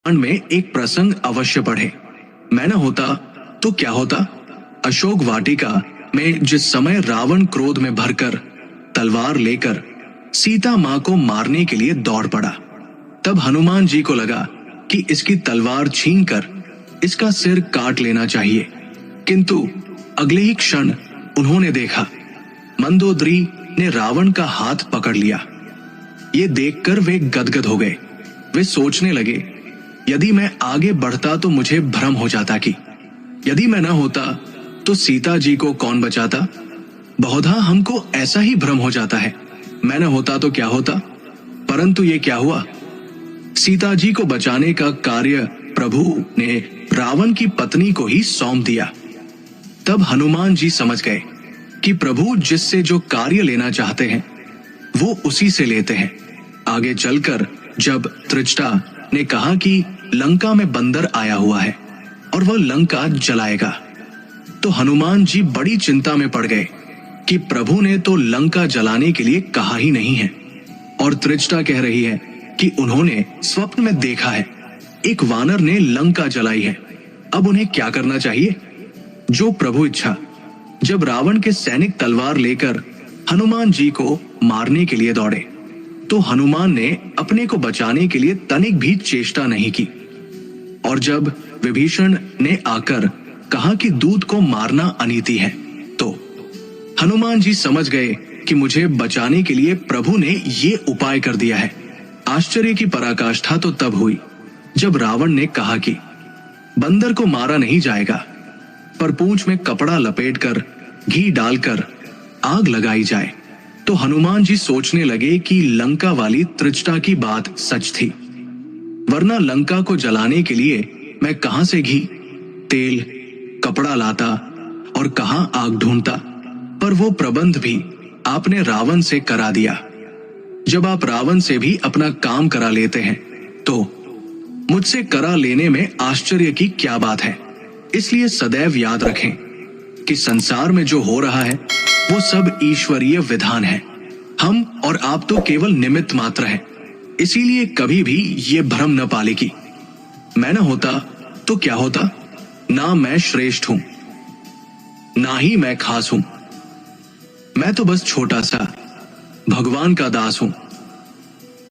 में एक प्रसंग अवश्य पढ़े। मैं न होता तो क्या होता। अशोक वाटिका में जिस समय रावण क्रोध में भरकर तलवार लेकर सीता मां को मारने के लिए दौड़ पड़ा, तब हनुमान जी को लगा कि इसकी तलवार छीनकर इसका सिर काट लेना चाहिए, किंतु अगले ही क्षण उन्होंने देखा मंदोदरी ने रावण का हाथ पकड़ लिया। ये देखकर वे गदगद हो गए। वे सोचने लगे, यदि मैं आगे बढ़ता तो मुझे भ्रम हो जाता कि यदि मैं न होता तो सीता जी को कौन बचाता। बहुधा हमको ऐसा ही भ्रम हो जाता है, मैं न होता तो क्या होता। परंतु ये क्या हुआ, सीता जी को बचाने का कार्य प्रभु ने रावण की पत्नी को ही सौंप दिया। तब हनुमान जी समझ गए कि प्रभु जिससे जो कार्य लेना चाहते हैं वो उसी से लेते हैं। आगे चलकर जब त्रिजटा ने कहा कि लंका में बंदर आया हुआ है और वह लंका जलाएगा, तो हनुमान जी बड़ी चिंता में पड़ गए कि प्रभु ने तो लंका जलाने के लिए कहा ही नहीं है। और त्रिजटा कह रही है कि उन्होंने स्वप्न में देखा है एक वानर ने लंका जलाई है। अब उन्हें क्या करना चाहिए। जो प्रभु इच्छा। जब रावण के सैनिक तलवार लेकर हनुमान जी को मारने के लिए दौड़े, तो हनुमान ने अपने को बचाने के लिए तनिक भी चेष्टा नहीं की। और जब विभीषण ने आकर कहा कि दूत को मारना अनीति है, तो हनुमान जी समझ गए कि मुझे बचाने के लिए प्रभु ने ये उपाय कर दिया है। आश्चर्य की पराकाष्ठा तो तब हुई जब रावण ने कहा कि बंदर को मारा नहीं जाएगा, पर पूंछ में कपड़ा लपेटकर घी डालकर आग लगाई जाए। तो हनुमान जी सोचने लगे कि लंका वाली त्रिजटा की बात सच थी, वरना लंका को जलाने के लिए मैं कहां से घी, तेल, कपड़ा लाता और कहां आग ढूंढता। पर वो प्रबंध भी आपने रावण से करा दिया। जब आप रावण से भी अपना काम करा लेते हैं तो मुझसे करा लेने में आश्चर्य की क्या बात है। इसलिए सदैव याद रखें कि संसार में जो हो रहा है वो सब ईश्वरीय विधान है। हम और आप तो केवल निमित्त मात्र हैं। इसीलिए कभी भी ये भ्रम न पाले कि मैं न होता तो क्या होता। ना मैं श्रेष्ठ हूं, ना ही मैं खास हूं। मैं तो बस छोटा सा भगवान का दास हूं।